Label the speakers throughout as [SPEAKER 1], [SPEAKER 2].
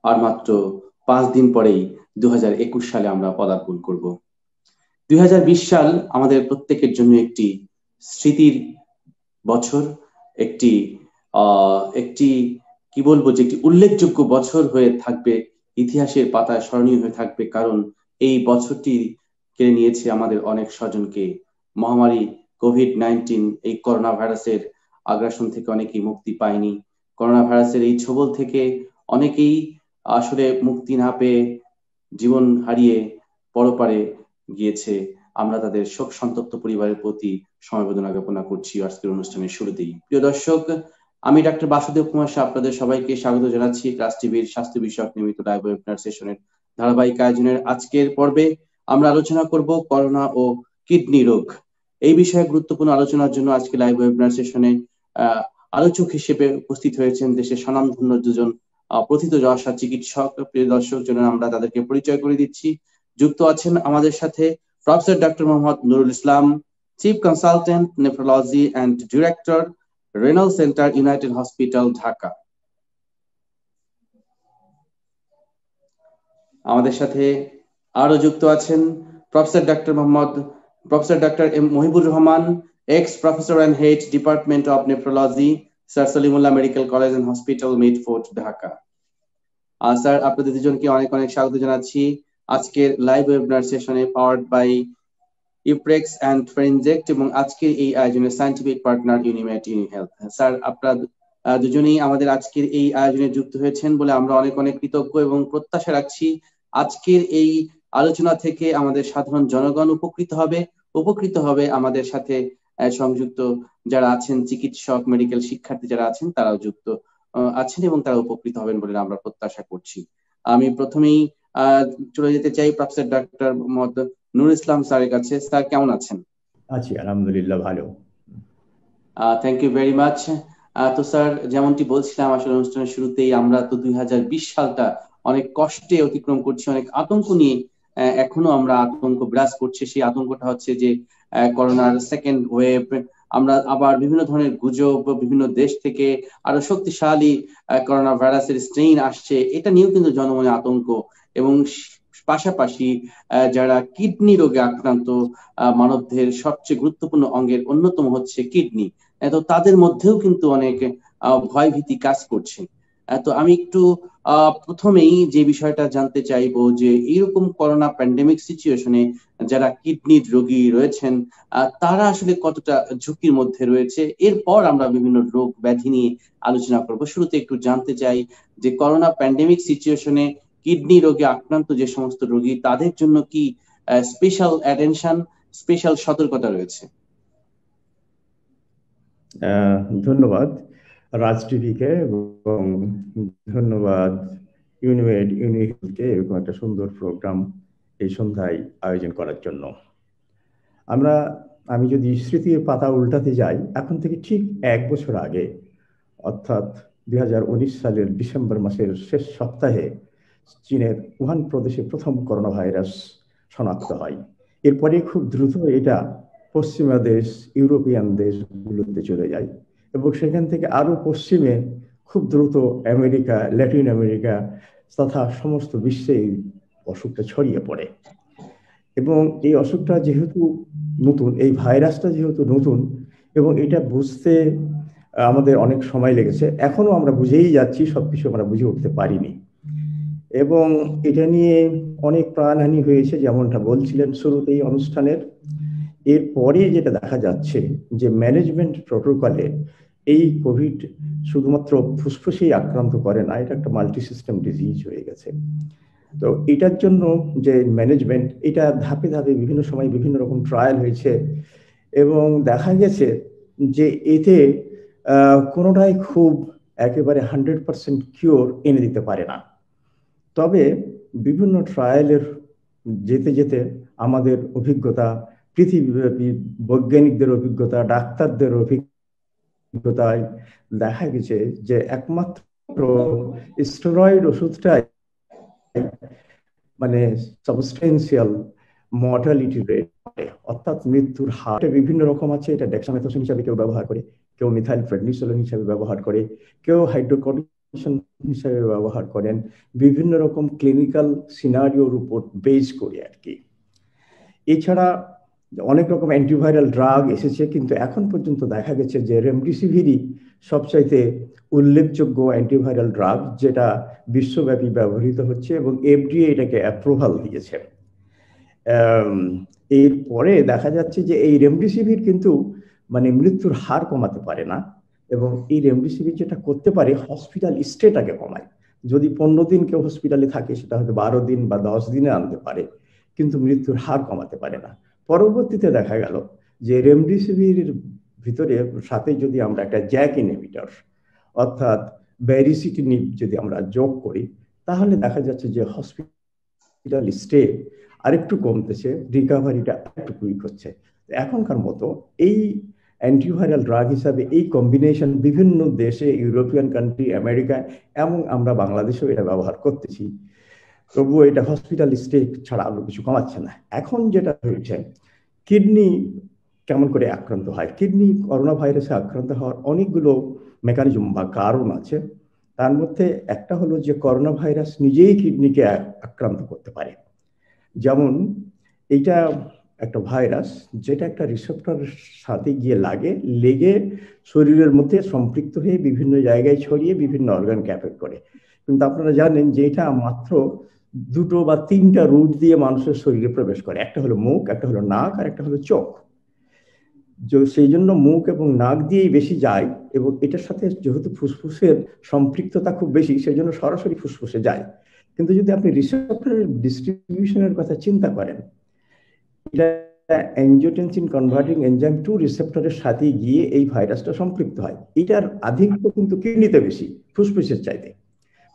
[SPEAKER 1] আর মাত্র 5 দিন পরেই 2021 সালে আমরা পদার্পণ করব। 2020 সাল আমাদের প্রত্যেকের জন্য একটি স্মৃতির বছর, একটি একটি কি বলবো যে একটি উল্লেখযোগ্য বছর হয়ে থাকবে, ইতিহাসের পাতায় স্মরণীয় হয়ে থাকবে, কারণ এই বছরটি কেড়ে নিয়েছে আমাদের অনেক স্বজনকে। মহামারী কোভিড-19, এই করোনা ভাইরাসের আগ্রাসন থেকে অনেকেই মুক্তি পায়নি। করোনা ভাইরাসের এই ছোবল থেকে অনেকেই আসলে মুক্তি না পেয়ে জীবন হারিয়ে পরপারে গিয়েছে। আমরা তাদের শোক সন্তপ্ত পরিবারের প্রতি সমবেদনা জ্ঞাপনা করছি আজকের অনুষ্ঠানের শুরুতেই। প্রিয় দর্শক, আমি ডাক্তার বাসুদেব কুমার শাহ আপনাদের সবাইকে স্বাগত জানাচ্ছি ক্লাস টিভির স্বাস্থ্য বিষয়ক নিয়মিত লাইভ ওয়েবিনার সেশনের ধারাবাহিক আয়োজনের আজকের পর্বে আমরা আলোচনা করব করোনা ও কিডনি রোগ। এই বিষয়ে গুরুত্বপূর্ণ আলোচনার জন্য আজকে লাইভ ওয়েবিনার সেশনে আলোচক হিসেবে উপস্থিত হয়েছেন দেশের স্বনামধন্য দুজন প্রথিতযশা চিকিৎসক। প্রিয় দর্শক, জন্য আমরা তাদেরকে পরিচয় করে দিচ্ছি। যুক্ত আছেন আমাদের সাথে professor doctor Mohammad Nurul Islam, chief consultant nephrology and director, renal centre, united hospital, Dhaka. আমাদের সাথে আরো যুক্ত আছেন professor doctor M Mohibur Rahman, ex professor and head department of nephrology, sir Salimullah medical college and hospital, Mitford, Dhaka. Sir, আপনাদের দুজনকে অনেক অনেক স্বাগত জানাচ্ছি আজকের লাইভ ওয়েবিনার সেশনে, পাওয়ার্ড বাই ইউপ্রেক্স অ্যান্ড ফরেনজেক্ট, এবং আজকের এই আয়োজনের scientific partner Unimed UniHealth. Sir, আপনারা দুজনেই আমাদের আজকের এই আয়োজনে যুক্ত হয়েছেন বলে আমরা অনেক অনেক কৃতজ্ঞ এবং প্রত্যাশা রাখছি আজকের এই আলোচনা থেকে আমাদের সাধারণ জনগণ উপকৃত হবে আমাদের সাথে সংযুক্ত যারা আছেন, চিকিৎসক, মেডিকেল শিক্ষার্থী যারা আছেন, তারাও যুক্ত আছেন এবং তারা উপকৃত হবেন বলে আমরা প্রত্যাশা করছি। আমি প্রথমেই চলে যেতে চাই প্রফেসর ডক্টর মোহাম্মদ নুরুল ইসলাম স্যারের কাছে। স্যার, কেমন আছেন?
[SPEAKER 2] আছি, আলহামদুলিল্লাহ, ভালো।
[SPEAKER 1] Thank you very much. তো স্যার, যেমনটি বলছিলাম আসলে অনুষ্ঠানের শুরুতেই, আমরা তো 2020 সালটা অনেক কষ্টে অতিক্রম করছি, অনেক আতঙ্ক নিয়ে এখনো আমরা আতঙ্ক বিরাজ করছে। সেই আতঙ্কটা হচ্ছে যে করোনার সেকেন্ড ওয়েভ, আমরা আবার বিভিন্ন ধরনের গুজব, বিভিন্ন দেশ থেকে আরো শক্তিশালী করোনা ভাইরাসের স্ট্রেইন আসছে, এটা নিয়েও কিন্তু জনমনে আতঙ্ক। এবং পাশাপাশি যারা কিডনি রোগে আক্রান্ত, মানবদেহের সবচেয়ে গুরুত্বপূর্ণ অঙ্গের অন্যতম হচ্ছে কিডনি, তো তাদের মধ্যেও কিন্তু অনেক ভয় ভীতি কাজ করছে। তো আমি একটু প্রথমেই যে বিষয়টা জানতে চাইবো যে এইরকম করোনা প্যান্ডেমিক সিচুয়েশনে যারা কিডনির রোগী রয়েছেন তারা আসলে কতটা ঝুঁকির মধ্যে রয়েছে। এরপর আমরা বিভিন্ন রোগ ব্যাধি নিয়ে আলোচনা করব। শুরুতে একটু জানতে চাই যে করোনা প্যান্ডেমিক সিচুয়েশনে কিডনি রোগে আক্রান্ত যে সমস্ত রোগী, তাদের জন্য কি স্পেশাল অ্যাটেনশন, স্পেশাল সতর্কতা রয়েছে?
[SPEAKER 2] ধন্যবাদ রাজ টিভিকে এবং ধন্যবাদ ইউনিমেড ইউনিহেলথকে এরকম একটা সুন্দর প্রোগ্রাম এই সন্ধ্যায় আয়োজন করার জন্য। আমি যদি স্মৃতির পাতা উল্টাতে যাই, এখন থেকে ঠিক 1 বছর আগে, অর্থাৎ 2019 সালের ডিসেম্বর মাসের শেষ সপ্তাহে চীনের উহান প্রদেশে প্রথম করোনা ভাইরাস শনাক্ত হয়। এরপরে খুব দ্রুত এটা পশ্চিমা দেশ, ইউরোপিয়ান দেশগুলোতে চলে যায় এবং সেখান থেকে আরো পশ্চিমে খুব দ্রুত আমেরিকা, ল্যাটিন আমেরিকা তথা সমস্ত বিশ্বে এই অসুখটা ছড়িয়ে পড়ে। এবং এই অসুখটা যেহেতু নতুন, এই ভাইরাসটা যেহেতু নতুন, এবং এটা বুঝতে আমাদের অনেক সময় লেগেছে, এখনো আমরা বুঝেই যাচ্ছি, সবকিছু আমরা বুঝে উঠতে পারিনি। এবং এটা নিয়ে অনেক প্রাণহানি হয়েছে, যেমনটা বলছিলেন শুরুতেই অনুষ্ঠানের। এরপরে যেটা দেখা যাচ্ছে যে ম্যানেজমেন্ট প্রোটোকলে এই কোভিড শুধুমাত্র ফুসফুসেই আক্রান্ত করে না, এটা একটা মাল্টি সিস্টেম ডিজিজ হয়ে গেছে। তো এটার জন্য যে ম্যানেজমেন্ট, এটা ধাপে ধাপে বিভিন্ন সময় বিভিন্ন রকম ট্রায়াল হয়েছে এবং দেখা গেছে যে এতে কোনোটাই খুব একেবারে 100% কিওর এনে দিতে পারে না। তবে বিভিন্ন ট্রায়ালের যেতে যেতে আমাদের অভিজ্ঞতা, পৃথিবীব্যাপী বৈজ্ঞানিকদের অভিজ্ঞতা, ডাক্তারদের অভিজ্ঞতায় দেখা গেছে যে একমাত্র স্টেরয়েড ওষুধটাই মানে সাবস্টেন্সিয়াল মর্টালিটি রেট, অর্থাৎ মৃত্যুর হার বিভিন্ন রকম আছে। এটা ডেক্সামেথসোন হিসাবে কেউ ব্যবহার করে, কেউ মিথাইল প্রেডনিসোলোন হিসাবে ব্যবহার করে, কেউ হাইড্রোকর্টিসোন হিসেবে ব্যবহার করেন, বিভিন্ন রকম ক্লিনিক্যাল সিনারিওর উপর বেস করে আর কি। এছাড়া অনেক রকম অ্যান্টিভাইরাল ড্রাগ এসেছে, কিন্তু এখন পর্যন্ত দেখা গেছে যে রেমডেসিভিরই সবচাইতে উল্লেখযোগ্য অ্যান্টিভাইরাল ড্রাগ, যেটা বিশ্বব্যাপী ব্যবহৃত হচ্ছে এবং এফডিএ এটাকে অ্যাপ্রুভাল দিয়েছে। এরপরে দেখা যাচ্ছে যে এই রেমডেসিভির কিন্তু মানে মৃত্যুর হার কমাতে পারে না, এবং এই রেমডেসিভির যেটা করতে পারে হসপিটাল স্টেটাকে কমায়। যদি 15 দিন কেউ হসপিটালে থাকে, সেটা হয়তো 12 দিন বা 10 দিনে আনতে পারে, কিন্তু মৃত্যুর হার কমাতে পারে না। পরবর্তীতে দেখা গেল যে রেমডেসিভির ভিতরে সাথে যদি আমরা একটা জ্যাক ইনহিবিটর অর্থাৎ ব্যারিসিটিনিব যদি আমরা যোগ করি, তাহলে দেখা যাচ্ছে যে হসপিটাল স্টে আরেকটু কমতেছে, রিকভারিটা একটু কুইক হচ্ছে। এখনকার মতো এই অ্যান্টিভাইরাল ড্রাগ হিসাবে এই কম্বিনেশন বিভিন্ন দেশে, ইউরোপিয়ান কান্ট্রি, আমেরিকা এবং আমরা বাংলাদেশেও এটা ব্যবহার করতেছি, তবুও এটা হসপিটাল স্টে ছাড়া আরো কিছু কমাচ্ছে না। এখন যেটা হয়েছে, কিডনি কেমন করে আক্রান্ত হয়, কিডনি করোনা ভাইরাসে আক্রান্ত হওয়ার অনেকগুলো মেকানিজম বা কারণ আছে। তার মধ্যে একটা হলো যে করোনা ভাইরাস নিজেই কিডনিকে আক্রান্ত করতে পারে। যেমন এইটা একটা ভাইরাস যেটা একটা রিসেপ্টরের সাথে গিয়ে লেগে শরীরের মধ্যে সম্পৃক্ত হয়ে বিভিন্ন জায়গায় ছড়িয়ে বিভিন্ন অর্গানকে এফেক্ট করে। কিন্তু আপনারা জানেন যে এটা মাত্র 2 বা 3টা রুট দিয়ে মানুষের শরীরে প্রবেশ করে, একটা হলো মুখ, একটা হলো নাক, আর একটা হলো চোখ। সেই জন্য মুখ এবং নাক দিয়েই বেশি যায়, এবং এটার সাথে যেহেতু ফুসফুসের সম্পৃক্ততা খুব বেশি, সেই জন্য সরাসরি ফুসফুসে যায়। কিন্তু যদি আপনি রিসেপ্টরের ডিস্ট্রিবিউশনের কথা চিন্তা করেন, এটা অ্যাঞ্জিওটেনসিন কনভার্টিং এনজাইম 2 রিসেপ্টরের সাথে গিয়ে এই ভাইরাসটা সম্পৃক্ত হয়। এটার আধিক্য কিন্তু কিডনিতে বেশি ফুসফুসের চাইতে।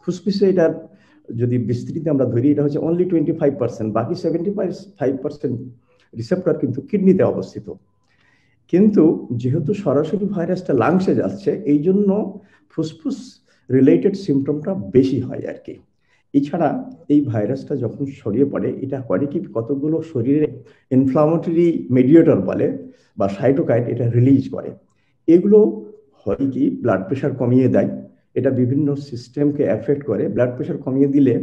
[SPEAKER 2] ফুসফুসে এটার যদি বিস্তৃতি আমরা ধরি, এটা হচ্ছে অনলি 25%, বাকি 75% রিসেপ্টর কিন্তু কিডনিতে অবস্থিত। কিন্তু যেহেতু সরাসরি ভাইরাসটা লাংসে যাচ্ছে, এই জন্য ফুসফুস রিলেটেড সিমটমটা বেশি হয় আর কি। এছাড়া এই ভাইরাসটা যখন ছড়িয়ে পড়ে, এটা করে কি কতগুলো শরীরে ইনফ্লামেটরি মেডিয়েটর বলে বা সাইটোকাইন, এটা রিলিজ করে। এগুলো হয় কি ব্লাড প্রেশার কমিয়ে দেয়, এটা বিভিন্ন সিস্টেমকে এফেক্ট করে। ব্লাড প্রেশার কমিয়ে দিলে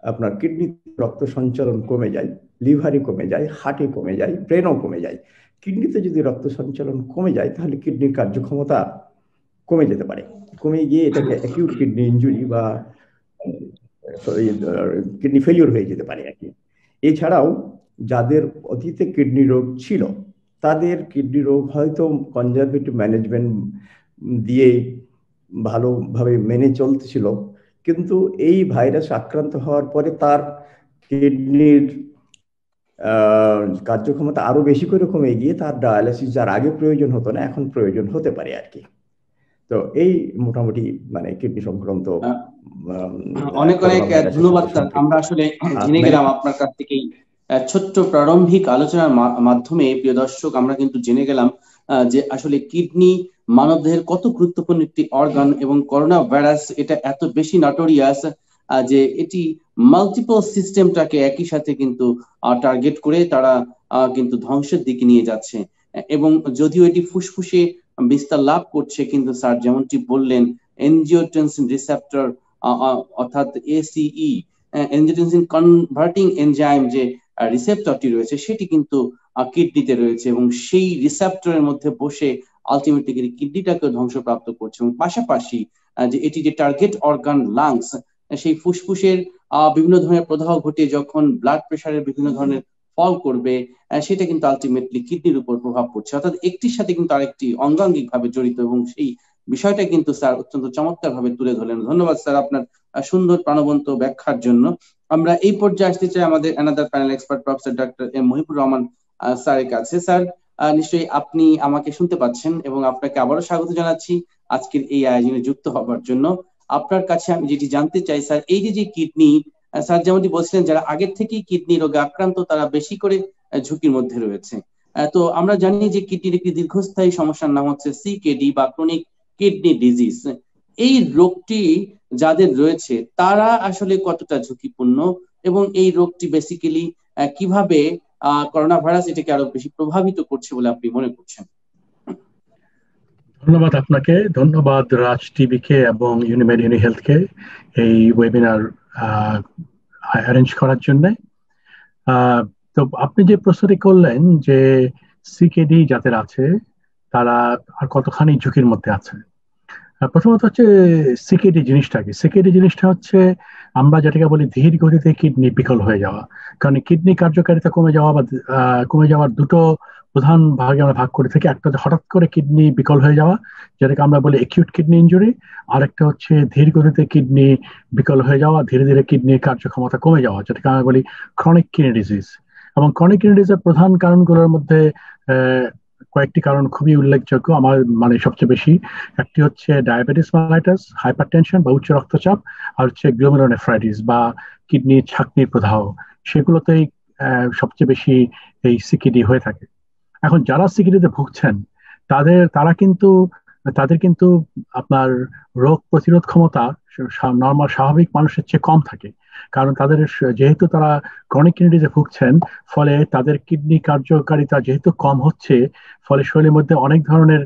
[SPEAKER 2] আপনার কিডনি রক্ত সঞ্চালন কমে যায়, লিভারে কমে যায়, হার্টে কমে যায়, ব্রেনও কমে যায়। কিডনিতে যদি রক্ত সঞ্চালন কমে যায়, তাহলে কিডনির কার্যক্ষমতা কমে যেতে পারে, কমে গিয়ে এটাকে অ্যাকিউট কিডনি ইনজুরি বা কিডনি ফেলিওর হয়ে যেতে পারে আর কি। এছাড়াও যাদের অতীতে কিডনি রোগ ছিল, তাদের কিডনি রোগ হয়তো কনজারভেটিভ ম্যানেজমেন্ট দিয়ে ভালোভাবে মেনে চলতেছিল, কিন্তু এই ভাইরাস আক্রান্ত হওয়ার পরে তার কিডনির কার্যক্ষমতা আরো বেশি করে কমে গিয়ে তার ডায়ালিসিস যার আগে প্রয়োজন হতো না, এখন প্রয়োজন হতে পারে আর কি। তো এই মোটামুটি মানে কিডনি সংক্রান্ত।
[SPEAKER 1] অনেক অনেক ধন্যবাদ স্যার। আমরা আসলে জেনে গেলাম আপনার কাছ থেকে ছোট্ট প্রারম্ভিক আলোচনার মাধ্যমে, প্রিয় দর্শক, আমরা কিন্তু জেনে গেলাম যে আসলে কিডনি মানবদেহের কত গুরুত্বপূর্ণ একটি অর্গান, এবং করোনা ভাইরাস এটা এত বেশি নটোরিয়াস যে এটি মাল্টিপল সিস্টেমটাকে একই সাথে কিন্তু টার্গেট করে তারা কিন্তু ধ্বংসের দিকে নিয়ে যাচ্ছে। এবং যদিও এটি ফুসফুসে বিস্তার লাভ করছে, কিন্তু স্যার যেমনটি বললেন, এনজিওটেনসিন রিসেপ্টর অর্থাৎ এসিই, এনজিওটেনসিন কনভার্টিং এনজাইম যে রিসেপ্টরটি রয়েছে, সেটি কিন্তু কিডনিতে রয়েছে, এবং সেই রিসেপ্টরের মধ্যে বসে আলটিমেটলি কিডনিটাকে ধ্বংসপ্রাপ্ত করছে। এবং পাশাপাশি যে এটি যে টার্গেট অর্গান লাংস, সেই ফুসফুসের বিভিন্ন ধরনের প্রদাহ ঘটে যখন ব্লাড প্রেশারের বিভিন্ন ধরনের ফল করবে, সেটা কিন্তু আলটিমেটলি কিডনির উপর প্রভাব পড়ছে, অর্থাৎ একটির সাথে কিন্তু আরেকটি অঙ্গাঙ্গিক ভাবে জড়িত, এবং সেই বিষয়টা কিন্তু স্যার অত্যন্ত চমৎকার ভাবে তুলে ধরলেন। ধন্যবাদ স্যার আপনার সুন্দর প্রাণবন্ত ব্যাখ্যার জন্য। আমরা এই পর্যায়ে আসতে চাই আমাদের another panel expert professor doctor M Mohibur Rahman স্যারের কাছে। স্যার, নিশ্চয়ই আপনি আমাকে শুনতে পাচ্ছেন, এবং আপনাকে আবারও স্বাগত জানাচ্ছি আজকের এই আয়োজনে যুক্ত হবার জন্য। আপনার কাছে আমি যেটি জানতে চাই স্যার, এই যে কিডনি, স্যার যেমনটি বলছিলেন যারা আগের থেকেই কিডনি রোগে আক্রান্ত তারা বেশি করে ঝুঁকির মধ্যে রয়েছে। তো আমরা জানি যে কিডনির একটি দীর্ঘস্থায়ী সমস্যার নাম হচ্ছে সিকেডি বা ক্রনিক কিডনি ডিজিজ। এই রোগটি যাদের রয়েছে তারা আসলে কতটা ঝুঁকিপূর্ণ, এবং এই রোগটি বেসিক্যালি কিভাবে করোনা ভাইরাস এটাকে আরো বেশি প্রভাবিত করছে বলে আপনি মনে করছেন?
[SPEAKER 3] ধন্যবাদ আপনাকে, ধন্যবাদ রাজ টিভিকে এবং ইউনিমেড ইউনি হেলথকে এই ওয়েবিনার অ্যারেঞ্জ করার জন্য। তো আপনি যে প্রশ্নটি করলেন যে সিকেডি যাদের আছে তারা আর কতখানি ঝুঁকির মধ্যে আছে। প্রথমত হচ্ছে সিকেডি জিনিসটা কি? সিকেডি জিনিসটা হচ্ছে আমরা যেটাকে বলি ধীর গতিতে কিডনি বিকল হয়ে যাওয়া। কারণ কিডনি কার্যকারিতা কমে যাওয়া বা কমে যাওয়ার দুটো প্রধান ভাগে আমরা ভাগ করে থাকি। একটা হচ্ছে হঠাৎ করে কিডনি বিকল হয়ে যাওয়া, যেটাকে আমরা বলি একিউট কিডনি ইনজুরি। আরেকটা হচ্ছে ধীর গতিতে কিডনি বিকল হয়ে যাওয়া, ধীরে ধীরে কিডনির কার্যক্ষমতা কমে যাওয়া, যেটাকে আমরা বলি ক্রনিক কিডনি ডিজিজ। এবং ক্রনিক কিডনি ডিজিজের প্রধান কারণগুলোর মধ্যে কয়েকটি কারণ খুবই উল্লেখযোগ্য, আমার মানে সবচেয়ে বেশি। একটি হচ্ছে ডায়াবেটিস মেলাইটাস, হাইপারটেনশন বা উচ্চ রক্তচাপ, আর হচ্ছে গ্লোমেরুলোনেফ্রাইটিস বা কিডনির ছাঁকনির প্রদাহ। সেগুলোতেই সবচেয়ে বেশি এই সিকিডি হয়ে থাকে। এখন যারা সিকিডিতে ভুগছেন তাদের কিন্তু আপনার রোগ প্রতিরোধ ক্ষমতা নর্মাল স্বাভাবিক মানুষের চেয়ে কম থাকে। কারণ তাদের যেহেতু তারা ক্রনিক কিডনি ডিজিজে ভুগছেন, ফলে তাদের কিডনি কার্যকারিতা যেহেতু কম হচ্ছে, ফলে শরীরের মধ্যে অনেক ধরনের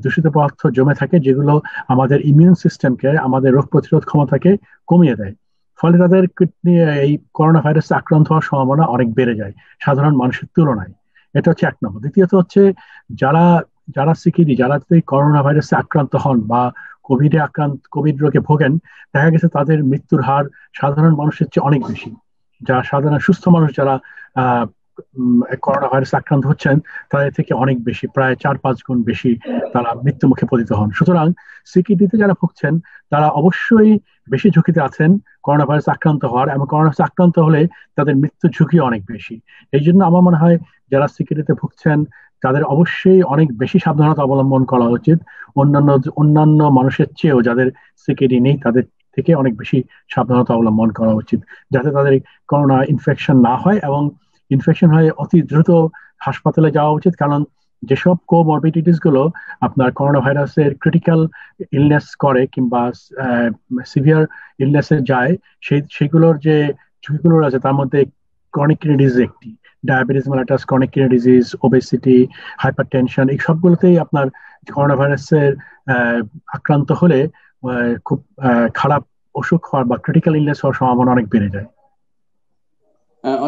[SPEAKER 3] দূষিত পদার্থ জমে থাকে, যেগুলো আমাদের ইমিউন সিস্টেমকে, আমাদের রোগ প্রতিরোধ ক্ষমতাকে কমিয়ে দেয়। ফলে তাদের কিডনি এই করোনা ভাইরাসে আক্রান্ত হওয়ার সম্ভাবনা অনেক বেড়ে যায় সাধারণ মানুষের তুলনায়। এটা হচ্ছে এক নম্বর। দ্বিতীয়ত হচ্ছে যারা যারা সিকিডি, যারা করোনা ভাইরাসে আক্রান্ত হন বা কোভিড রোগে ভোগেন, দেখা গেছে তাদের মৃত্যুর হার সাধারণ মানুষের চেয়ে অনেক বেশি। যা সাধারণ সুস্থ মানুষ যারা করোনা ভাইরাসে আক্রান্ত হচ্ছেন তাদের থেকে অনেক বেশি, প্রায় 4-5 গুণ বেশি তারা মৃত্যু মুখে পতিত হন। সুতরাং সিকিডিতে যারা ভুগছেন তারা অবশ্যই বেশি ঝুঁকিতে আছেন করোনা ভাইরাস আক্রান্ত হওয়ার, এবং করোনা ভাইরাস আক্রান্ত হলে তাদের মৃত্যু ঝুঁকি অনেক বেশি। এই জন্য আমার মনে হয় যারা সিকিডিতে ভুগছেন তাদের অবশ্যই অনেক বেশি সাবধানতা অবলম্বন করা উচিত। অন্যান্য মানুষের চেয়েও যাদের সিকিডি নেই তাদের থেকে অনেক বেশি সাবধানতা অবলম্বন করা উচিত, যাতে তাদের করোনা ইনফেকশন না হয়, এবং ইনফেকশন হয়ে অতি দ্রুত হাসপাতালে যাওয়া উচিত। কারণ যেসব কোমরবিডিটিস গুলো আপনার করোনা ভাইরাসের ক্রিটিক্যাল ইলনেস করে কিংবা সিভিয়ার ইলনেসে যায়, সেগুলোর যে ঝুঁকিগুলো আছে তার মধ্যে ক্রনিক কিডনি ডিজিজ একটি। Diabetes mellitus, chronic kidney disease, obesity, hypertension, এই সবগুলোতেই আপনার করোনা ভাইরাসের আক্রান্ত হলে খুব খারাপ অসুখ হওয়ার বা ক্রিটিক্যাল ইলনেস হওয়ার সম্ভাবনা অনেক বেড়ে যায়।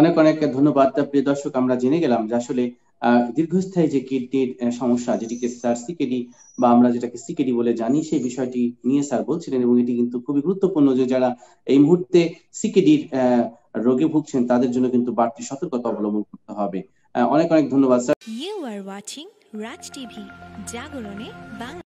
[SPEAKER 1] অনেক অনেক ধন্যবাদ। প্রিয় দর্শক, আমরা জেনে গেলাম যে আসলে দীর্ঘস্থায়ী যে কিডনির সমস্যা, যেটিকে স্যার সিকেডি বা আমরা যেটাকে সিকেডি বলে জানি, সেই বিষয়টি নিয়ে স্যার বলছিলেন, এবং এটি কিন্তু খুবই গুরুত্বপূর্ণ যে যারা এই মুহূর্তে সিকেডির রোগে ভুগছেন তাদের জন্য কিন্তু বাড়তি সতর্কতা অবলম্বন করতে হবে। অনেক অনেক ধন্যবাদ sir.
[SPEAKER 4] You are watching Raj TV, জাগরণে বাংলা।